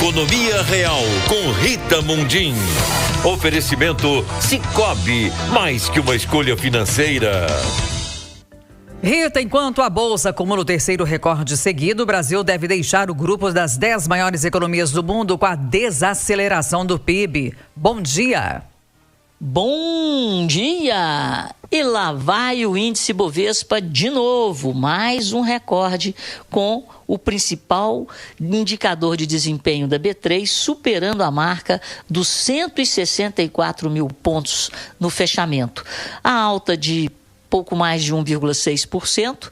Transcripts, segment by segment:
Economia Real com Rita Mundim. Oferecimento Sicoob, mais que uma escolha financeira. Rita, enquanto a Bolsa acumula o terceiro recorde seguido, o Brasil deve deixar o grupo das 10 maiores economias do mundo com a desaceleração do PIB. Bom dia! Bom dia! E lá vai o índice Bovespa de novo, mais um recorde com o principal indicador de desempenho da B3 superando a marca dos 164 mil pontos no fechamento. A alta de pouco mais de 1,6%,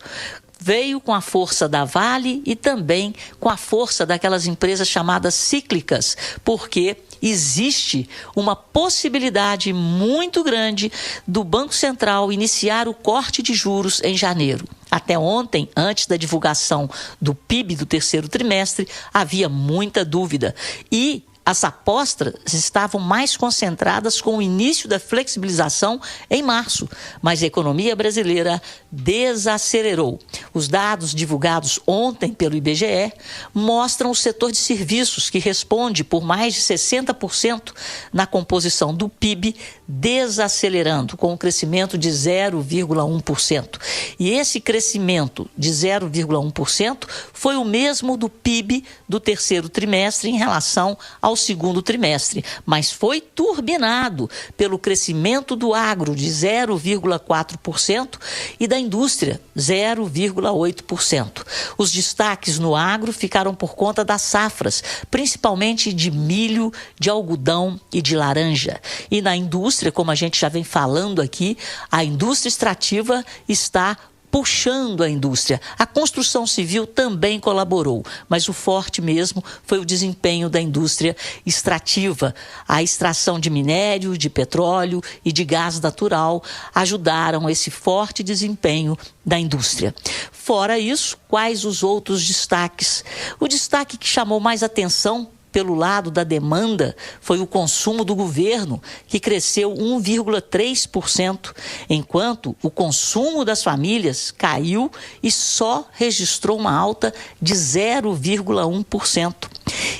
veio com a força da Vale e também com a força daquelas empresas chamadas cíclicas, porque existe uma possibilidade muito grande do Banco Central iniciar o corte de juros em janeiro. Até ontem, antes da divulgação do PIB do terceiro trimestre, havia muita dúvida e as apostas estavam mais concentradas com o início da flexibilização em março, mas a economia brasileira desacelerou. Os dados divulgados ontem pelo IBGE mostram o setor de serviços, que responde por mais de 60% na composição do PIB, desacelerando, com um crescimento de 0,1%. E esse crescimento de 0,1% foi o mesmo do PIB do terceiro trimestre em relação ao segundo trimestre, mas foi turbinado pelo crescimento do agro de 0,4% e da indústria 0,8%. Os destaques no agro ficaram por conta das safras, principalmente de milho, de algodão e de laranja. E na indústria, como a gente já vem falando aqui, a indústria extrativa está puxando a indústria. A construção civil também colaborou, mas o forte mesmo foi o desempenho da indústria extrativa. A extração de minério, de petróleo e de gás natural ajudaram esse forte desempenho da indústria. Fora isso, quais os outros destaques? O destaque que chamou mais atenção pelo lado da demanda foi o consumo do governo, que cresceu 1,3%, enquanto o consumo das famílias caiu e só registrou uma alta de 0,1%.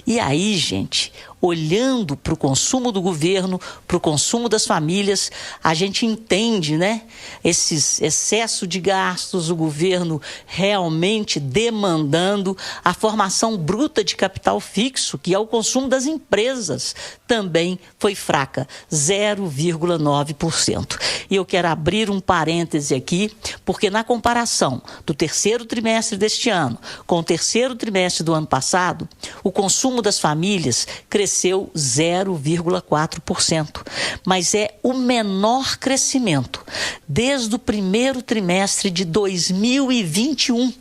E aí, gente, olhando para o consumo do governo, para o consumo das famílias, a gente entende, né? Esses excesso de gastos, o governo realmente demandando a formação bruta de capital fixo, que é o consumo das empresas, também foi fraca, 0,9%. E eu quero abrir um parêntese aqui, porque na comparação do terceiro trimestre deste ano com o terceiro trimestre do ano passado, o consumo das famílias cresceu 0,4%, mas é o menor crescimento desde o primeiro trimestre de 2021.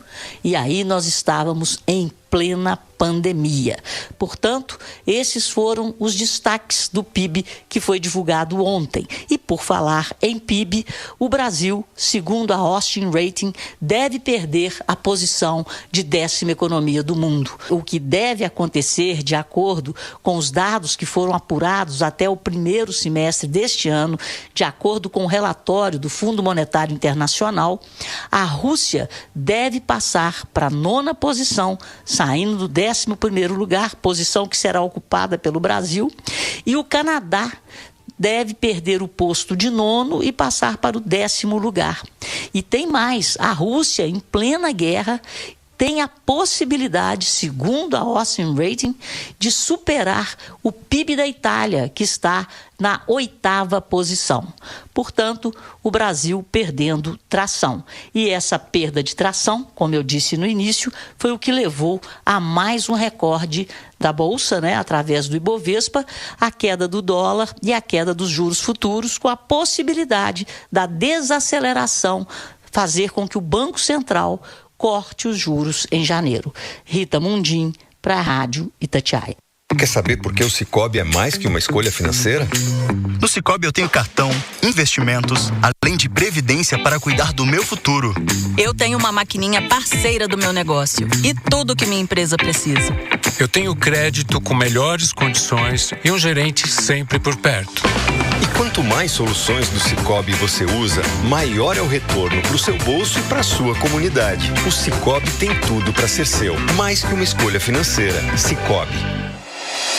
E aí nós estávamos em plena pandemia. Portanto, esses foram os destaques do PIB que foi divulgado ontem. E por falar em PIB, o Brasil, segundo a Austin Rating, deve perder a posição de 10ª economia do mundo. O que deve acontecer, de acordo com os dados que foram apurados até o primeiro semestre deste ano, de acordo com o relatório do Fundo Monetário Internacional, a Rússia deve passar para a 9ª posição, saindo do 11º lugar, posição que será ocupada pelo Brasil, e o Canadá deve perder o posto de 9º e passar para o 10º lugar. E tem mais, a Rússia, em plena guerra, tem a possibilidade, segundo a Austin Rating, de superar o PIB da Itália, que está na 8ª posição. Portanto, o Brasil perdendo tração. E essa perda de tração, como eu disse no início, foi o que levou a mais um recorde da Bolsa, né, através do Ibovespa, a queda do dólar e a queda dos juros futuros, com a possibilidade da desaceleração fazer com que o Banco Central corte os juros em janeiro. Rita Mundim, para a Rádio Itatiaia. Quer saber por que o Sicoob é mais que uma escolha financeira? No Sicoob eu tenho cartão, investimentos, além de previdência para cuidar do meu futuro. Eu tenho uma maquininha parceira do meu negócio e tudo que minha empresa precisa. Eu tenho crédito com melhores condições e um gerente sempre por perto. E quanto mais soluções do Sicoob você usa, maior é o retorno para o seu bolso e para a sua comunidade. O Sicoob tem tudo para ser seu, mais que uma escolha financeira. Sicoob.